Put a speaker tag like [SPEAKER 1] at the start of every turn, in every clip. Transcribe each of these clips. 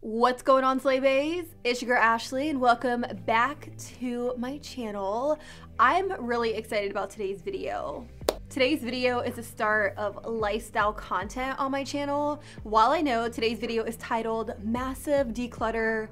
[SPEAKER 1] What's going on, Slay Bays? It's your girl Ashley and welcome back to my channel. I'm really excited about today's video. Today's video is the start of lifestyle content on my channel. While I know today's video is titled Massive Declutter,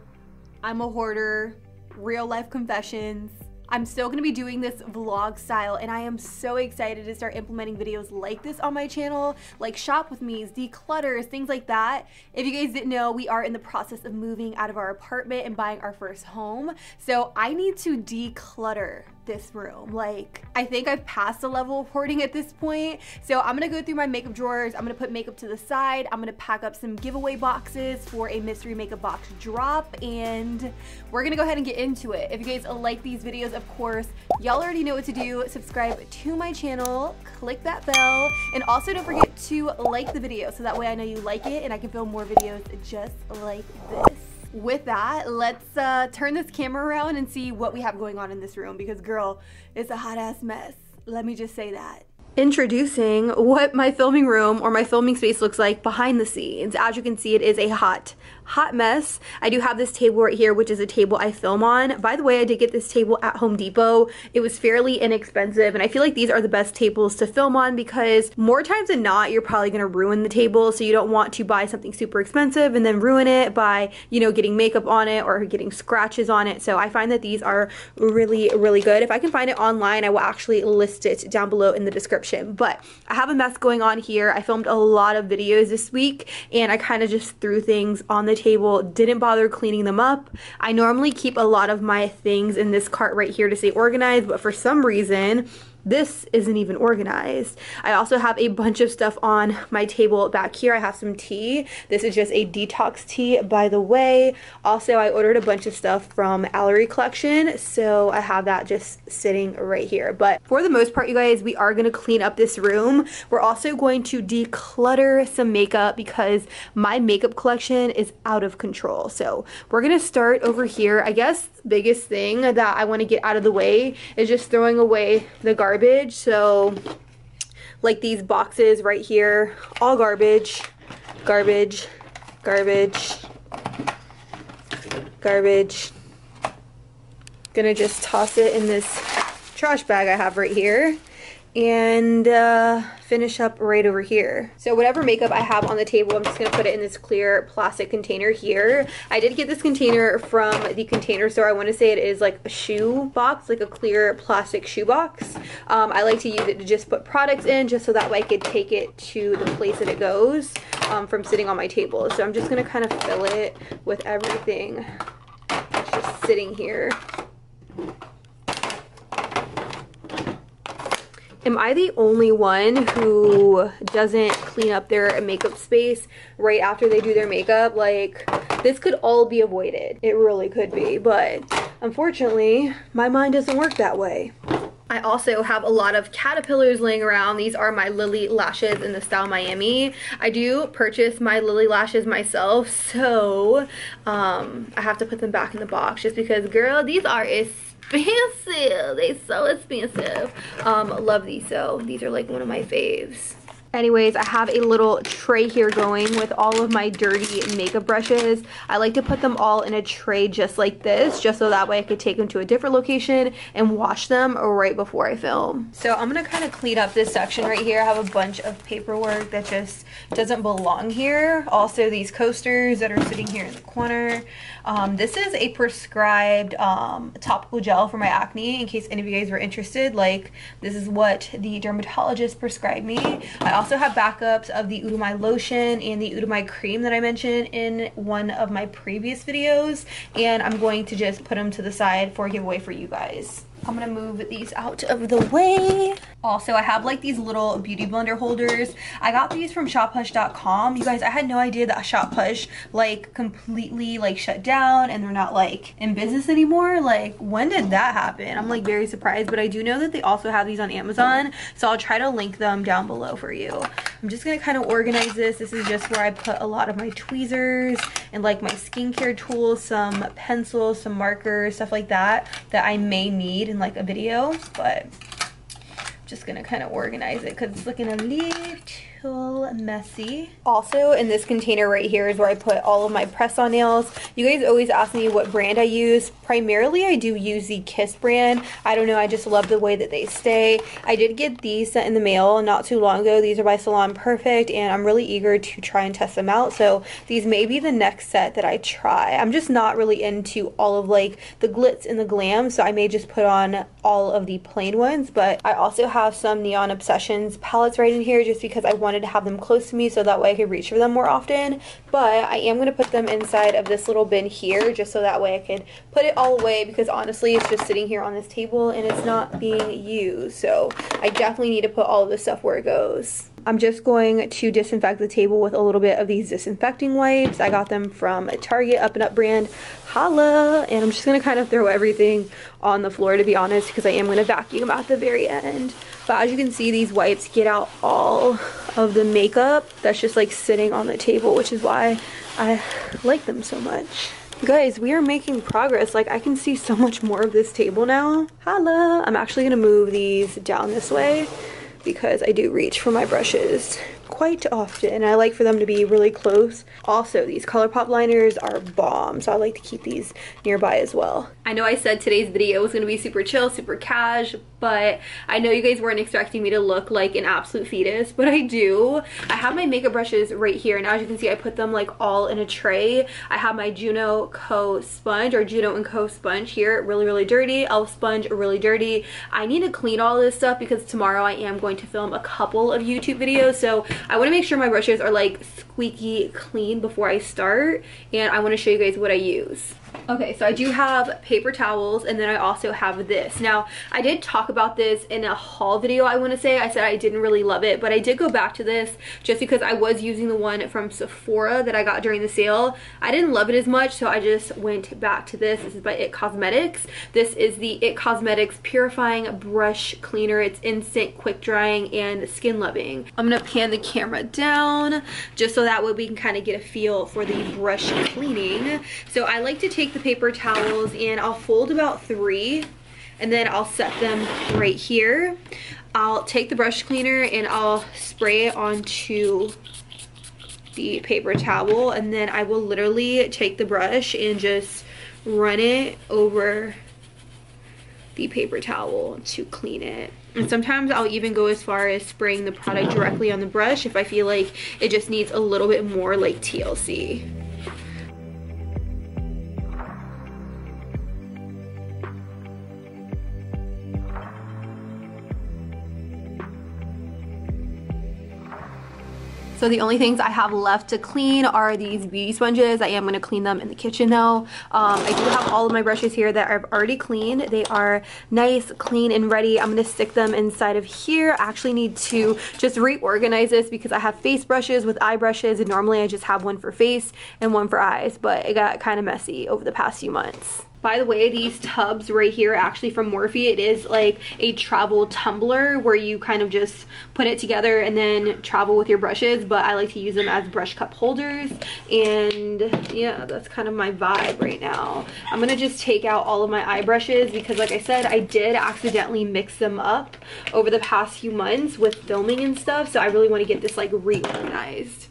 [SPEAKER 1] I'm a hoarder, real life confessions, I'm still gonna be doing this vlog style and I am so excited to start implementing videos like this on my channel, like shop with me's, declutters, things like that. If you guys didn't know, we are in the process of moving out of our apartment and buying our first home. So I need to declutter this room. Like, I think I've passed the level of hoarding at this point. So I'm gonna go through my makeup drawers. I'm gonna put makeup to the side. I'm gonna pack up some giveaway boxes for a mystery makeup box drop, and we're gonna go ahead and get into it. If you guys like these videos, of course, y'all already know what to do. Subscribe to my channel, click that bell, and also don't forget to like the video so that way I know you like it and I can film more videos just like this. With that, let's turn this camera around and see what we have going on in this room, because girl, it's a hot ass mess. Let me just say that. Introducing what my filming room or my filming space looks like behind the scenes. As you can see, it is a hot mess. I do have this table right here, which is a table I film on. By the way, I did get this table at Home Depot. It was fairly inexpensive, and I feel like these are the best tables to film on because more times than not, you're probably gonna ruin the table, so you don't want to buy something super expensive and then ruin it by, you know, getting makeup on it or getting scratches on it. So I find that these are really, really good. If I can find it online, I will actually list it down below in the description. But I have a mess going on here. I filmed a lot of videos this week, and I kind of just threw things on the table, didn't bother cleaning them up. I normally keep a lot of my things in this cart right here to stay organized, but for some reason this isn't even organized. I also have a bunch of stuff on my table back here. I have some tea. This is just a detox tea, by the way. Also, I ordered a bunch of stuff from Eyeliner collection, so I have that just sitting right here. But for the most part, you guys, we are gonna clean up this room. We're also going to declutter some makeup because my makeup collection is out of control. So we're gonna start over here. I guess the biggest thing that I want to get out of the way is just throwing away the garbage. So like these boxes right here, all garbage, garbage, garbage, garbage. Gonna just toss it in this trash bag I have right here and finish up right over here. So whatever makeup I have on the table, I'm just gonna put it in this clear plastic container here. I did get this container from the Container Store. I want to say it is like a shoe box, like a clear plastic shoe box. I like to use it to just put products in, just so that way I could take it to the place that it goes from sitting on my table. So I'm just gonna kind of fill it with everything that's just sitting here. Am I the only one who doesn't clean up their makeup space right after they do their makeup? Like, this could all be avoided. It really could be, but unfortunately, my mind doesn't work that way. I also have a lot of caterpillars laying around. These are my Lily lashes in the style Miami. I do purchase my Lily lashes myself, so I have to put them back in the box just because, girl, these are expensive. They so expensive. Love these, so these are like one of my faves. Anyways, I have a little tray here going with all of my dirty makeup brushes. I like to put them all in a tray just like this, just so that way I could take them to a different location and wash them right before I film. So I'm gonna kind of clean up this section right here. I have a bunch of paperwork that just doesn't belong here. Also these coasters that are sitting here in the corner. This is a prescribed topical gel for my acne, in case any of you guys were interested. Like, this is what the dermatologist prescribed me. I also have backups of the Ulises lotion and the Ulises cream that I mentioned in one of my previous videos, and I'm going to just put them to the side for a giveaway for you guys. I'm gonna move these out of the way. Also, I have like these little beauty blender holders. I got these from shophush.com. You guys, I had no idea that ShopHush like completely like shut down and they're not like in business anymore. Like, when did that happen? I'm like very surprised, but I do know that they also have these on Amazon, so I'll try to link them down below for you. I'm just gonna kind of organize this. This is just where I put a lot of my tweezers and like my skincare tools, some pencils, some markers, stuff like that I may need in like a video, but I'm just gonna kind of organize it because it's looking a little little messy. Also in this container right here is where I put all of my press-on nails. You guys always ask me what brand I use. Primarily I do use the Kiss brand. I don't know, I just love the way that they stay. I did get these sent in the mail not too long ago. These are by Salon Perfect and I'm really eager to try and test them out. So these may be the next set that I try. I'm just not really into all of like the glitz and the glam, so I may just put on all of the plain ones. But I also have some Neon Obsessions palettes right in here just because I wanted to have them close to me so that way I could reach for them more often. But I am going to put them inside of this little bin here just so that way I could put it all away, because honestly it's just sitting here on this table and it's not being used. So I definitely need to put all of this stuff where it goes. I'm just going to disinfect the table with a little bit of these disinfecting wipes. I got them from Target, Up and Up brand. Holla! And I'm just going to kind of throw everything on the floor, to be honest, because I am going to vacuum at the very end. But as you can see, these wipes get out all of the makeup that's just like sitting on the table, which is why I like them so much. Guys, we are making progress. Like, I can see so much more of this table now. Holla! I'm actually going to move these down this way because I do reach for my brushes quite often and I like for them to be really close. Also, these ColourPop liners are bomb, so I like to keep these nearby as well. I know I said today's video was going to be super chill, super cash, but I know you guys weren't expecting me to look like an absolute fetus, but I do. I have my makeup brushes right here, and as you can see I put them like all in a tray. I have my Juno Co sponge, or Juno & Co sponge here, really dirty. Elf sponge, really dirty. I need to clean all this stuff because tomorrow I am going to film a couple of YouTube videos, so I want to make sure my brushes are like squeaky clean before I start, and I want to show you guys what I use. Okay, so I do have paper towels, and then I also have this. Now, I did talk about this in a haul video, I want to say. I said I didn't really love it, but I did go back to this just because I was using the one from Sephora that I got during the sale. I didn't love it as much, so I just went back to this. This is by It Cosmetics. This is the It Cosmetics Purifying Brush Cleaner. It's instant, quick drying, and skin loving. I'm going to pan the camera down just so that way we can kind of get a feel for the brush cleaning. So I like to take the paper towels and I'll fold about 3 and then I'll set them right here. I'll take the brush cleaner and I'll spray it onto the paper towel, and then I will literally take the brush and just run it over the paper towel to clean it. And sometimes I'll even go as far as spraying the product directly on the brush if I feel like it just needs a little bit more like TLC. So the only things I have left to clean are these beauty sponges. I am going to clean them in the kitchen though. I do have all of my brushes here that I've already cleaned. They are nice, clean, and ready. I'm going to stick them inside of here. I actually need to just reorganize this because I have face brushes with eye brushes, and normally I just have one for face and one for eyes, but it got kind of messy over the past few months. By the way, these tubs right here are actually from Morphe. It is like a travel tumbler where you kind of just put it together and then travel with your brushes, but I like to use them as brush cup holders, and yeah, that's kind of my vibe right now. I'm gonna just take out all of my eye brushes because, like I said, I did accidentally mix them up over the past few months with filming and stuff, so I really want to get this like reorganized.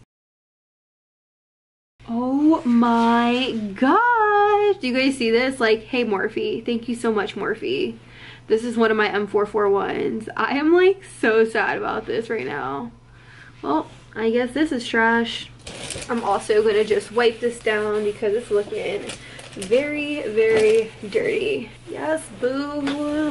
[SPEAKER 1] Oh my gosh, do you guys see this? Like, hey Morphe, thank you so much Morphe. This is one of my M441s. I am like so sad about this right now. Well, I guess this is trash. I'm also gonna just wipe this down because it's looking very dirty. Yes, boo,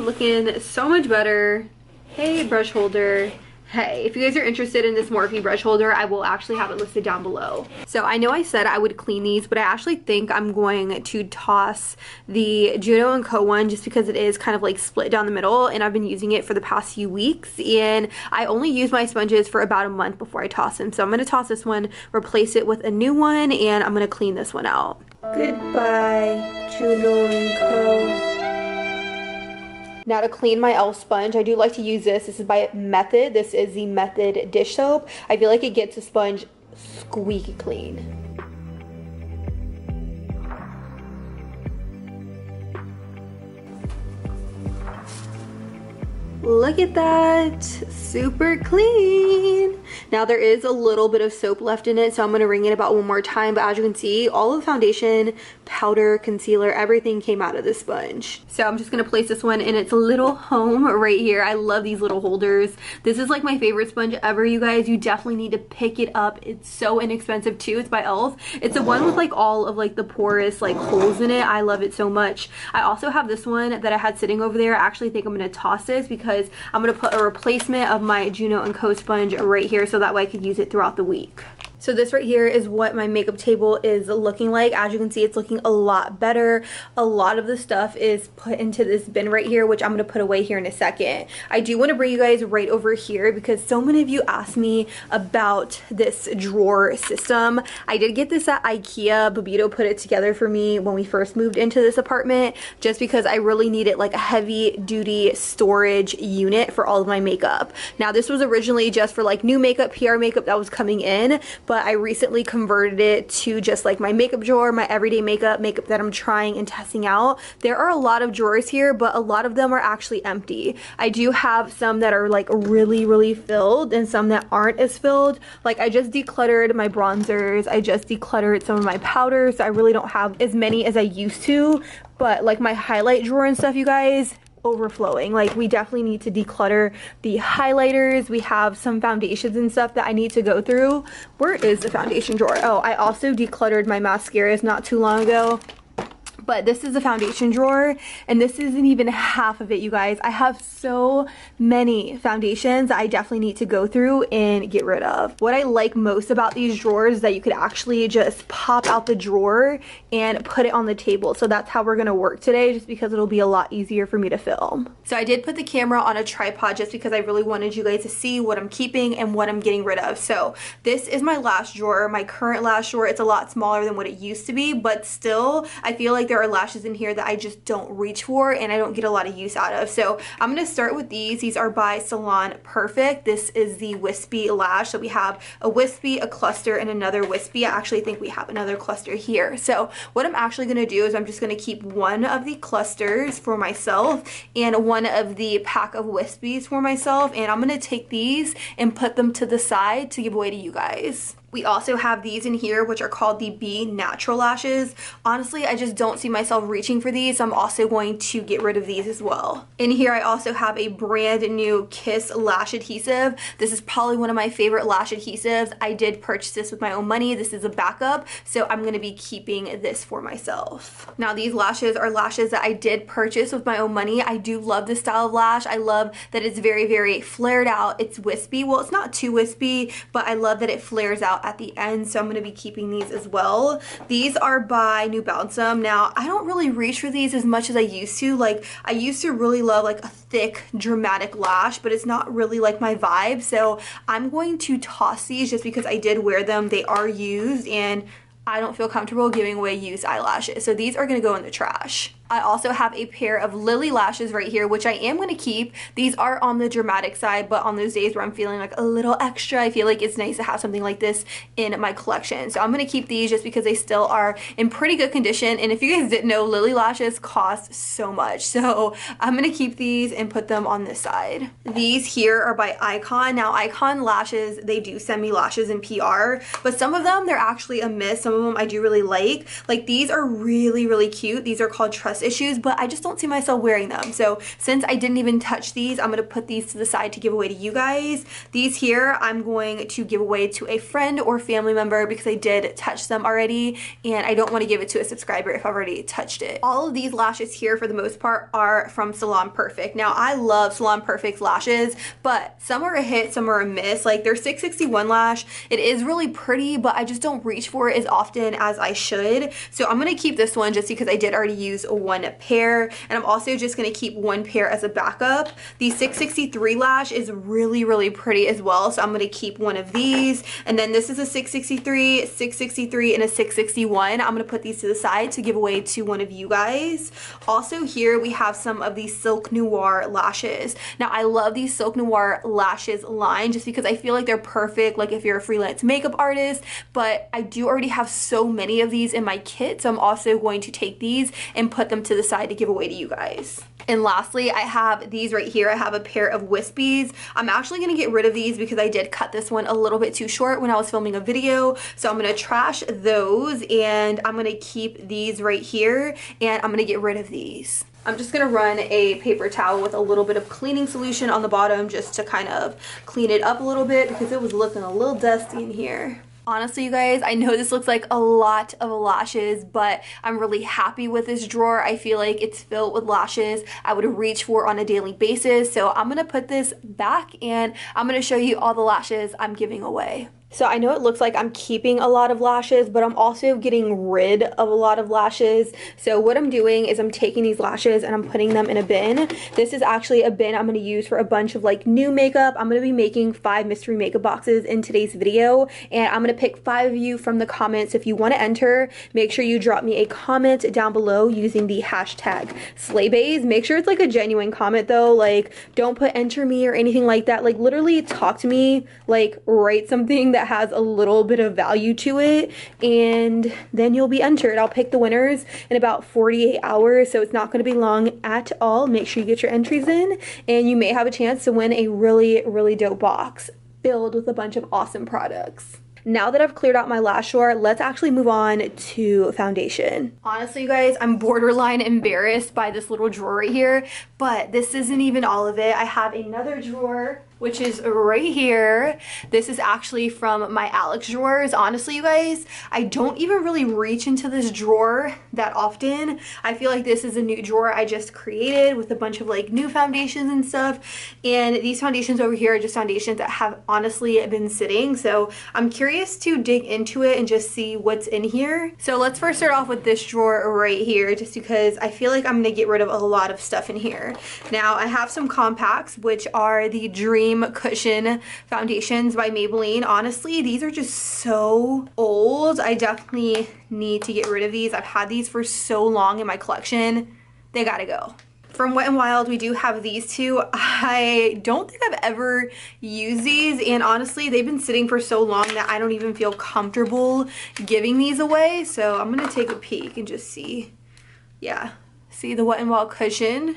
[SPEAKER 1] looking so much better. Hey brush holder. Hey, if you guys are interested in this Morphe brush holder, I will actually have it listed down below. So I know I said I would clean these, but I actually think I'm going to toss the Juno & Co one just because it is kind of like split down the middle, and I've been using it for the past few weeks, and I only use my sponges for about a month before I toss them. So I'm going to toss this one, replace it with a new one, and I'm going to clean this one out. Goodbye, Juno & Co. Now to clean my e.l.f. sponge, I do like to use this. This is by Method. This is the Method dish soap. I feel like it gets the sponge squeaky clean. Look at that, super clean. Now there is a little bit of soap left in it, so I'm going to wring it about one more time, but as you can see, all of the foundation, powder, concealer, everything came out of this sponge. So I'm just going to place this one in its little home right here. I love these little holders. This is like my favorite sponge ever, you guys. You definitely need to pick it up. It's so inexpensive too. It's by e.l.f. It's the one with like all of like the porous like holes in it. I love it so much. I also have this one that I had sitting over there. I actually think I'm going to toss this because I'm going to put a replacement of my Juno & Co sponge right here so that way I could use it throughout the week. So this right here is what my makeup table is looking like. As you can see, it's looking a lot better. A lot of the stuff is put into this bin right here, which I'm going to put away here in a second. I do want to bring you guys right over here because so many of you asked me about this drawer system. I did get this at IKEA. Babito put it together for me when we first moved into this apartment just because I really needed like a heavy duty storage unit for all of my makeup. Now this was originally just for like new makeup, PR makeup that was coming in, but I recently converted it to just like my makeup drawer, my everyday makeup that I'm trying and testing out. There are a lot of drawers here, but a lot of them are actually empty. I do have some that are like really filled and some that aren't as filled. Like I just decluttered my bronzers, I just decluttered some of my powders, so I really don't have as many as I used to, but like my highlight drawer and stuff, you guys, overflowing. Like we definitely need to declutter the highlighters. We have some foundations and stuff that I need to go through. Where is the foundation drawer? Oh, I also decluttered my mascaras not too long ago. But this is the foundation drawer and this isn't even half of it, you guys. I have so many foundations that I definitely need to go through and get rid of. What I like most about these drawers is that you could actually just pop out the drawer and put it on the table. So that's how we're gonna work today, just because it'll be a lot easier for me to film. So I did put the camera on a tripod just because I really wanted you guys to see what I'm keeping and what I'm getting rid of. So this is my lash drawer, my current lash drawer. It's a lot smaller than what it used to be, but still I feel like there are lashes in here that I just don't reach for and I don't get a lot of use out of. So I'm going to start with these. These are by Salon Perfect. This is the wispy lash. So we have a wispy, a cluster, and another wispy. I actually think we have another cluster here. So what I'm actually going to do is I'm just going to keep one of the clusters for myself and one of the pack of wispies for myself, and I'm going to take these and put them to the side to give away to you guys. We also have these in here, which are called the Be Natural lashes. Honestly, I just don't see myself reaching for these. So I'm also going to get rid of these as well. In here, I also have a brand new Kiss lash adhesive. This is probably one of my favorite lash adhesives. I did purchase this with my own money. This is a backup, so I'm gonna be keeping this for myself. Now, these lashes are lashes that I did purchase with my own money. I do love this style of lash. I love that it's very flared out. It's wispy. Well, it's not too wispy, but I love that it flares out at the end, so I'm going to be keeping these as well. These are by New Balance. Now, I don't really reach for these as much as I used to. Like, I used to really love like a thick, dramatic lash, but it's not really like my vibe, so I'm going to toss these just because I did wear them. They are used, and I don't feel comfortable giving away used eyelashes, so these are going to go in the trash. I also have a pair of Lily lashes right here, which I am going to keep. These are on the dramatic side, but on those days where I'm feeling like a little extra, I feel like it's nice to have something like this in my collection. So I'm going to keep these just because they still are in pretty good condition. And if you guys didn't know, Lily lashes cost so much. So I'm going to keep these and put them on this side. These here are by Icon. Now, Icon lashes, they do send me lashes in PR, but some of them, they're actually a miss. Some of them I do really like. Like, these are really cute. These are called Trust Issues, but I just don't see myself wearing them. So since I didn't even touch these, I'm going to put these to the side to give away to you guys. These here I'm going to give away to a friend or family member because I did touch them already, and I don't want to give it to a subscriber if I've already touched it. All of these lashes here for the most part are from Salon Perfect. Now, I love Salon Perfect's lashes, but some are a hit, some are a miss. Like, their 661 lash, it is really pretty, but I just don't reach for it as often as I should. So I'm going to keep this one just because I did already use one pair, and I'm also just going to keep one pair as a backup. The 663 lash is really pretty as well, so I'm going to keep one of these. And then this is a 663, 663, and a 661. I'm going to put these to the side to give away to one of you guys. Also, here we have some of these Silk Noir lashes. Now, I love these Silk Noir lashes line just because I feel like they're perfect, like if you're a freelance makeup artist, but I do already have so many of these in my kit, so I'm also going to take these and put them them to the side to give away to you guys. And lastly, I have these right here. I have a pair of wispies. I'm actually gonna get rid of these because I did cut this one a little bit too short when I was filming a video. So I'm gonna trash those, and I'm gonna keep these right here, and I'm gonna get rid of these. I'm just gonna run a paper towel with a little bit of cleaning solution on the bottom just to kind of clean it up a little bit because it was looking a little dusty in here. Honestly, you guys, I know this looks like a lot of lashes, but I'm really happy with this drawer. I feel like it's filled with lashes I would reach for on a daily basis. So I'm gonna put this back and I'm gonna show you all the lashes I'm giving away. So I know it looks like I'm keeping a lot of lashes, but I'm also getting rid of a lot of lashes. So what I'm doing is I'm taking these lashes and I'm putting them in a bin. This is actually a bin I'm going to use for a bunch of like new makeup. I'm going to be making 5 mystery makeup boxes in today's video, and I'm going to pick 5 of you from the comments. If you want to enter, make sure you drop me a comment down below using the hashtag Slaybays. Make sure it's like a genuine comment though, like don't put enter me or anything like that. Like literally talk to me, like write something that has a little bit of value to it, and then you'll be entered. I'll pick the winners in about 48 hours, so it's not going to be long at all. Make sure you get your entries in, and you may have a chance to win a really dope box filled with a bunch of awesome products. Now that I've cleared out my lash drawer, let's actually move on to foundation. Honestly, you guys, I'm borderline embarrassed by this little drawer right here, but this isn't even all of it. I have another drawer which is right here. This is actually from my Alex drawers. Honestly, you guys, I don't even really reach into this drawer that often. I feel like this is a new drawer I just created with a bunch of like new foundations and stuff. And these foundations over here are just foundations that have honestly been sitting. So I'm curious to dig into it and just see what's in here. So let's first start off with this drawer right here, just because I feel like I'm gonna get rid of a lot of stuff in here. Now I have some compacts, which are the Dream Cushion foundations by Maybelline. Honestly, these are just so old. I definitely need to get rid of these. I've had these for so long in my collection. They gotta go. From Wet n Wild, we do have these two. I don't think I've ever used these, and honestly, they've been sitting for so long that I don't even feel comfortable giving these away. So I'm gonna take a peek and just see. Yeah, see the Wet n Wild cushion,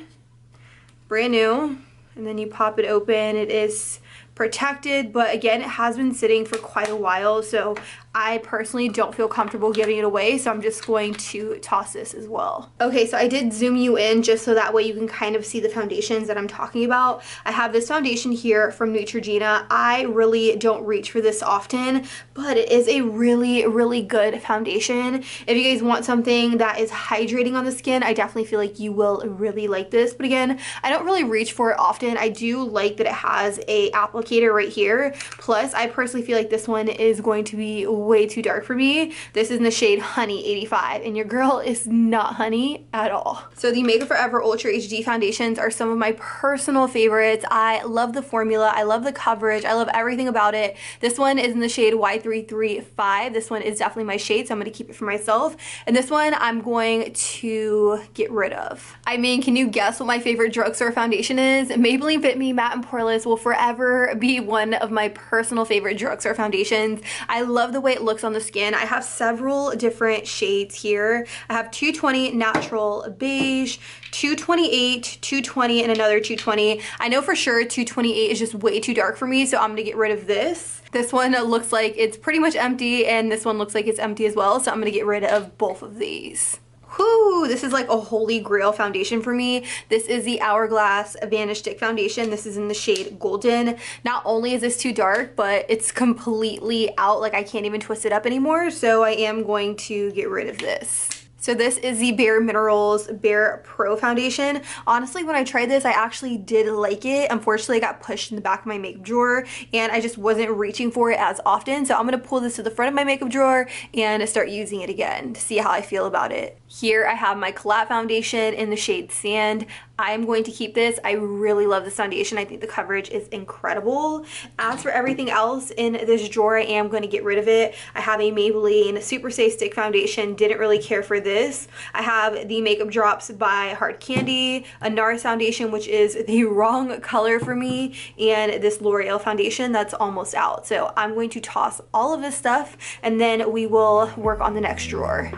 [SPEAKER 1] brand new. And then you pop it open. It is protected, but again, it has been sitting for quite a while, so I personally don't feel comfortable giving it away, so I'm just going to toss this as well. Okay, so I did zoom you in just so that way you can kind of see the foundations that I'm talking about. I have this foundation here from Neutrogena. I really don't reach for this often, but it is a really good foundation. If you guys want something that is hydrating on the skin, I definitely feel like you will really like this. But again, I don't really reach for it often. I do like that it has a applicator right here. Plus, I personally feel like this one is going to be way too dark for me. This is in the shade Honey 85, and your girl is not honey at all. So the Makeup Forever Ultra HD foundations are some of my personal favorites. I love the formula. I love the coverage. I love everything about it. This one is in the shade Y335. This one is definitely my shade, so I'm going to keep it for myself. And this one I'm going to get rid of. I mean, can you guess what my favorite drugstore foundation is? Maybelline Fit Me Matte and Poreless will forever be one of my personal favorite drugstore foundations. I love the way it looks on the skin. I have several different shades here. I have 220 Natural Beige, 228, 220, and another 220. I know for sure 228 is just way too dark for me, so I'm gonna get rid of this. This one looks like it's pretty much empty, and this one looks like it's empty as well, so I'm gonna get rid of both of these. Whew, this is like a holy grail foundation for me. This is the Hourglass Vanish Stick Foundation. This is in the shade Golden. Not only is this too dark, but it's completely out. Like I can't even twist it up anymore. So I am going to get rid of this. So this is the Bare Minerals Bare Pro Foundation. Honestly, when I tried this, I actually did like it. Unfortunately, I got pushed in the back of my makeup drawer and I just wasn't reaching for it as often. So I'm gonna pull this to the front of my makeup drawer and start using it again to see how I feel about it. Here I have my Colette foundation in the shade Sand. I am going to keep this. I really love this foundation. I think the coverage is incredible. As for everything else in this drawer, I am going to get rid of it. I have a Maybelline Super Stay Stick Foundation. Didn't really care for this. I have the Makeup Drops by Hard Candy, a NARS foundation, which is the wrong color for me, and this L'Oreal foundation that's almost out. So I'm going to toss all of this stuff and then we will work on the next drawer.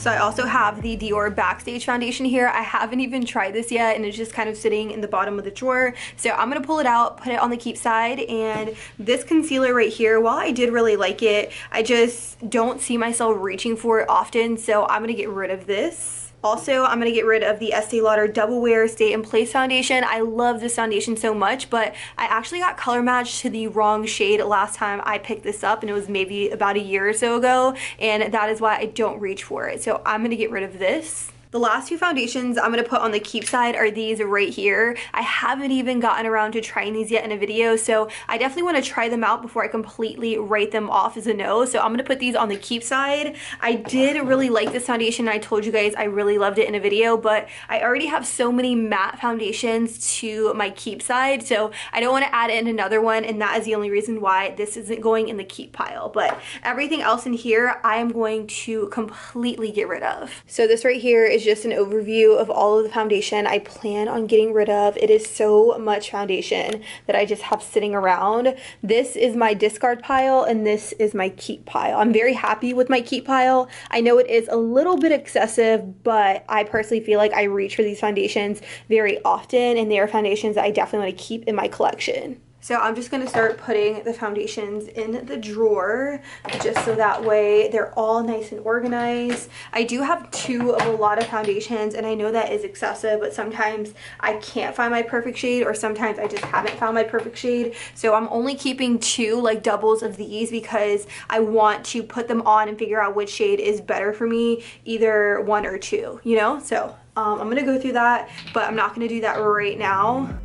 [SPEAKER 1] So I also have the Dior Backstage foundation here. I haven't even tried this yet and it's just kind of sitting in the bottom of the drawer. So I'm gonna pull it out, put it on the keep side, and this concealer right here, while I did really like it, I just don't see myself reaching for it often, so I'm gonna get rid of this. Also, I'm gonna get rid of the Estee Lauder Double Wear Stay in Place foundation. I love this foundation so much, but I actually got color matched to the wrong shade last time I picked this up, and it was maybe about a year or so ago, and that is why I don't reach for it. So I'm gonna get rid of this. The last two foundations I'm gonna put on the keep side are these right here. I haven't even gotten around to trying these yet in a video, so I definitely wanna try them out before I completely write them off as a no. So I'm gonna put these on the keep side. I did really like this foundation. I told you guys I really loved it in a video, but I already have so many matte foundations to my keep side, so I don't wanna add in another one, and that is the only reason why this isn't going in the keep pile. But everything else in here, I am going to completely get rid of. So this right here is just an overview of all of the foundation I plan on getting rid of. It is so much foundation that I just have sitting around. This is my discard pile and this is my keep pile. I'm very happy with my keep pile. I know it is a little bit excessive, but I personally feel like I reach for these foundations very often, and they are foundations that I definitely want to keep in my collection. So I'm just gonna start putting the foundations in the drawer just so that way they're all nice and organized. I do have two of a lot of foundations, and I know that is excessive, but sometimes I can't find my perfect shade, or sometimes I just haven't found my perfect shade. So I'm only keeping two, like doubles of these, because I want to put them on and figure out which shade is better for me, either one or two, you know? So I'm gonna go through that, but I'm not gonna do that right now.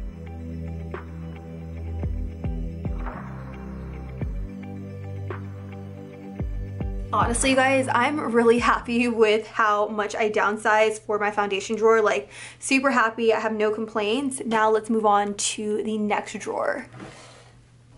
[SPEAKER 1] Honestly, guys, I'm really happy with how much I downsized for my foundation drawer. Like, super happy. I have no complaints. Now let's move on to the next drawer.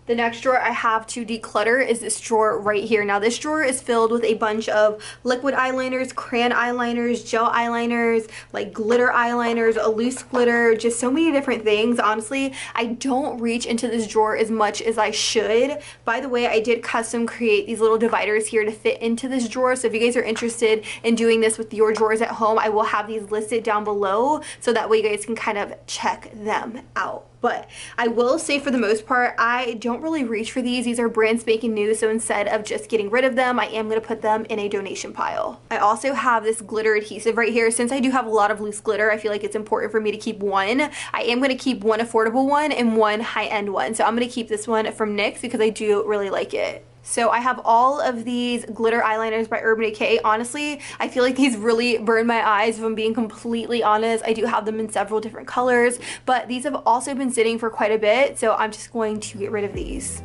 [SPEAKER 1] The next drawer I have to declutter is this drawer right here. Now this drawer is filled with a bunch of liquid eyeliners, crayon eyeliners, gel eyeliners, like glitter eyeliners, a loose glitter, just so many different things. Honestly, I don't reach into this drawer as much as I should. By the way, I did custom create these little dividers here to fit into this drawer. So if you guys are interested in doing this with your drawers at home, I will have these listed down below, so that way you guys can kind of check them out. But I will say, for the most part, I don't really reach for these. These are brand spanking new, so instead of just getting rid of them, I am going to put them in a donation pile. I also have this glitter adhesive right here. Since I do have a lot of loose glitter, I feel like it's important for me to keep one. I am going to keep one affordable one and one high-end one. So I'm going to keep this one from NYX because I do really like it. So I have all of these glitter eyeliners by Urban Decay. Honestly, I feel like these really burn my eyes, if I'm being completely honest. I do have them in several different colors, but these have also been sitting for quite a bit, so I'm just going to get rid of these.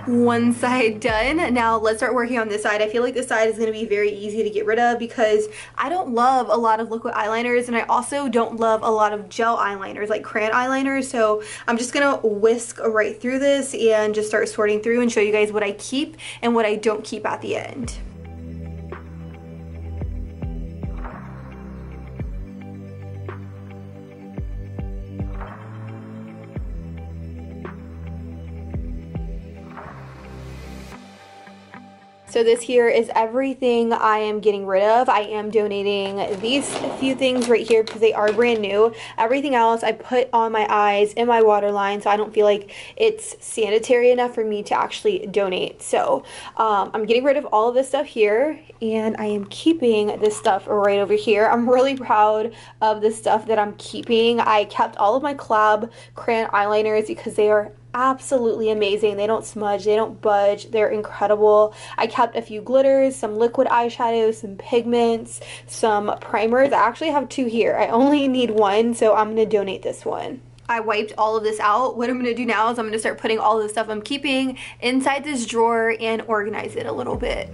[SPEAKER 1] One side done. Now let's start working on this side. I feel like this side is going to be very easy to get rid of because I don't love a lot of liquid eyeliners, and I also don't love a lot of gel eyeliners, like crayon eyeliners. So I'm just going to whisk right through this and just start sorting through and show you guys what I keep and what I don't keep at the end. So this here is everything I am getting rid of. I am donating these few things right here because they are brand new. Everything else I put on my eyes in my waterline, so I don't feel like it's sanitary enough for me to actually donate. So I'm getting rid of all of this stuff here, and I am keeping this stuff right over here. I'm really proud of the stuff that I'm keeping. I kept all of my collab crayon eyeliners because they are absolutely amazing. They don't smudge, they don't budge, they're incredible. I kept a few glitters, some liquid eyeshadows, some pigments, some primers. I actually have two here. I only need one, so I'm gonna donate this one. I wiped all of this out. What I'm gonna do now is I'm gonna start putting all of the stuff I'm keeping inside this drawer and organize it a little bit.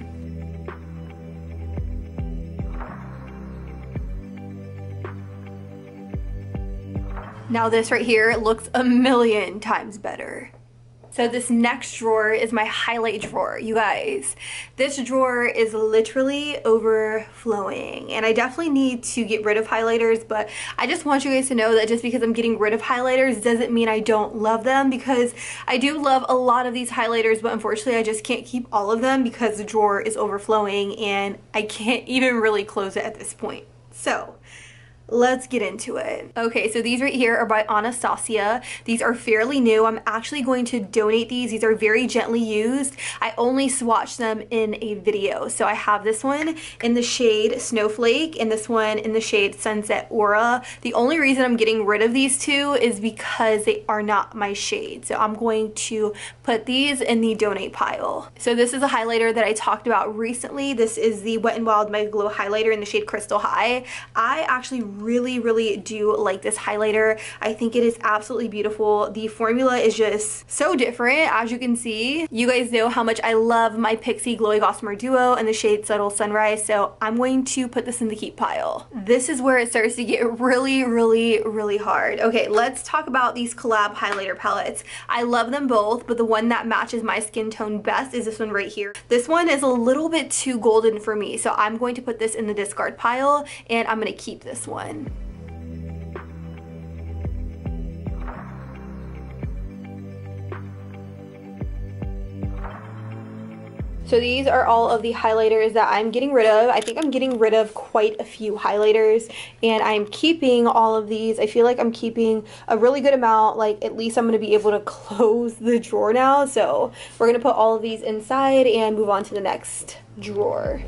[SPEAKER 1] Now this right here looks a million times better. So this next drawer is my highlight drawer, you guys. This drawer is literally overflowing, and I definitely need to get rid of highlighters, but I just want you guys to know that just because I'm getting rid of highlighters doesn't mean I don't love them, because I do love a lot of these highlighters, but unfortunately I just can't keep all of them because the drawer is overflowing and I can't even really close it at this point. So let's get into it. Okay, so these right here are by Anastasia. These are fairly new. I'm actually going to donate these. These are very gently used. I only swatched them in a video. So I have this one in the shade Snowflake and this one in the shade Sunset Aura. The only reason I'm getting rid of these two is because they are not my shade. So I'm going to put these in the donate pile. So this is a highlighter that I talked about recently. This is the Wet n Wild Mega Glow highlighter in the shade Crystal High. I actually really do like this highlighter. I think it is absolutely beautiful. The formula is just so different, as you can see. You guys know how much I love my Pixi Glowy Gossamer Duo in the shade Subtle Sunrise, so I'm going to put this in the keep pile. This is where it starts to get really hard. Okay, let's talk about these collab highlighter palettes. I love them both, but the one that matches my skin tone best is this one right here. This one is a little bit too golden for me, so I'm going to put this in the discard pile, and I'm going to keep this one. So these are all of the highlighters that I'm getting rid of. I think I'm getting rid of quite a few highlighters, and I'm keeping all of these. I feel like I'm keeping a really good amount. Like, at least I'm going to be able to close the drawer now. So we're going to put all of these inside and move on to the next drawer.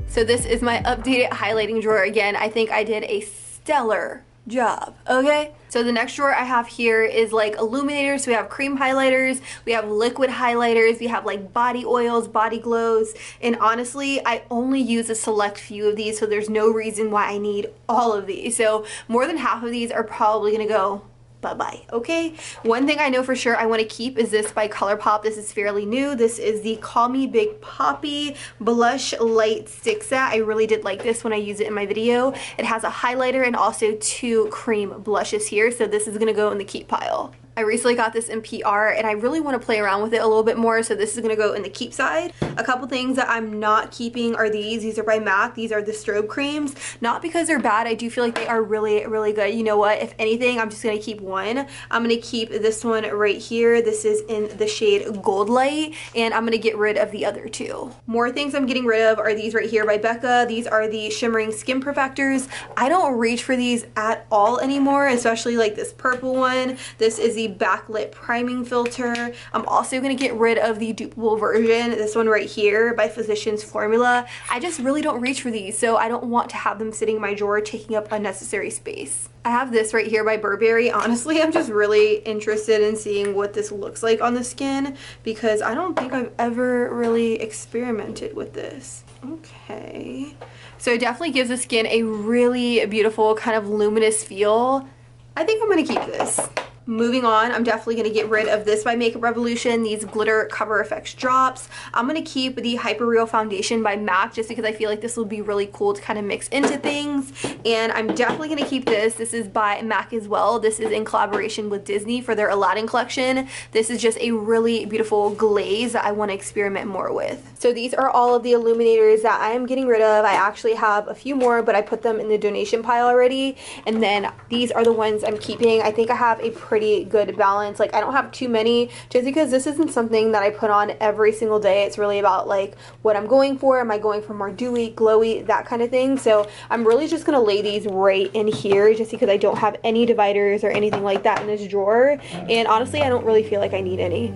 [SPEAKER 1] So this is my updated highlighting drawer. Again, I think I did a stellar job, okay? So the next drawer I have here is like illuminators. So we have cream highlighters, we have liquid highlighters, we have like body oils, body glows, and honestly, I only use a select few of these, so there's no reason why I need all of these. So more than half of these are probably gonna go bye-bye, okay? One thing I know for sure I want to keep is this by ColourPop. This is fairly new. This is the Call Me Big Poppy Blush Light Stick Set. I really did like this when I used it in my video. It has a highlighter and also two cream blushes here, so this is going to go in the keep pile. I recently got this in PR and I really want to play around with it a little bit more, so this is going to go in the keep side. A couple things that I'm not keeping are these. These are by MAC. These are the strobe creams. Not because they're bad. I do feel like they are really good. You know what? If anything, I'm just going to keep one. I'm going to keep this one right here. This is in the shade Gold Light, and I'm going to get rid of the other two. More things I'm getting rid of are these right here by Becca. These are the Shimmering Skin Perfectors. I don't reach for these at all anymore, especially like this purple one. This is the backlit priming filter. I'm also going to get rid of the dupable version, this one right here by Physicians Formula. I just really don't reach for these, so I don't want to have them sitting in my drawer taking up unnecessary space. I have this right here by Burberry. Honestly, I'm just really interested in seeing what this looks like on the skin because I don't think I've ever really experimented with this. Okay. So it definitely gives the skin a really beautiful kind of luminous feel. I think I'm going to keep this. Moving on, I'm definitely going to get rid of this by Makeup Revolution, these Glitter Cover Effects drops. I'm going to keep the Hyper Real Foundation by MAC just because I feel like this will be really cool to kind of mix into things. And I'm definitely going to keep this. This is by MAC as well. This is in collaboration with Disney for their Aladdin collection. This is just a really beautiful glaze that I want to experiment more with. So these are all of the illuminators that I am getting rid of. I actually have a few more, but I put them in the donation pile already. And then these are the ones I'm keeping. I think I have a pretty good balance. Like, I don't have too many just because this isn't something that I put on every single day. It's really about like what I'm going for. Am I going for more dewy, glowy, that kind of thing? So I'm really just gonna lay these right in here just because I don't have any dividers or anything like that in this drawer, and honestly I don't really feel like I need any.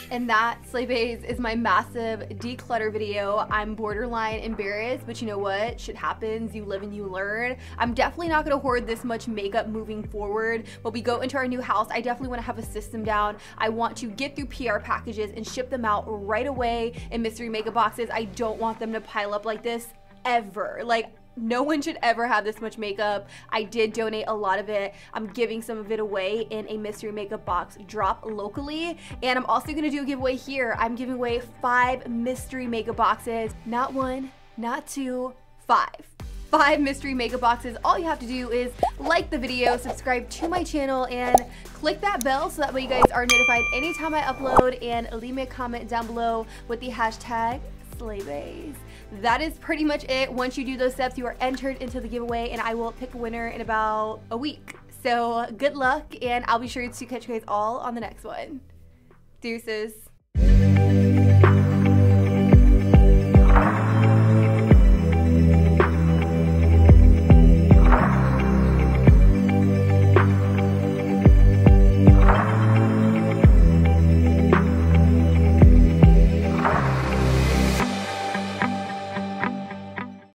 [SPEAKER 1] And that, Slay Baes, is my massive declutter video. I'm borderline embarrassed, but you know what? Shit happens. You live and you learn. I'm definitely not going to hoard this much makeup moving forward. When we go into our new house, I definitely want to have a system down. I want to get through PR packages and ship them out right away in mystery makeup boxes. I don't want them to pile up like this ever. Like, No one should ever have this much makeup. I did donate a lot of it. I'm giving some of it away in a mystery makeup box drop locally. And I'm also gonna do a giveaway here. I'm giving away 5 mystery makeup boxes. Not 1, not 2, 5. 5 mystery makeup boxes. All you have to do is like the video, subscribe to my channel, and click that bell so that way you guys are notified anytime I upload, and leave me a comment down below with the hashtag SlayBaes. That is pretty much it. Once you do those steps, you are entered into the giveaway, and I will pick a winner in about a week. So good luck, and I'll be sure to catch you guys all on the next one. Deuces.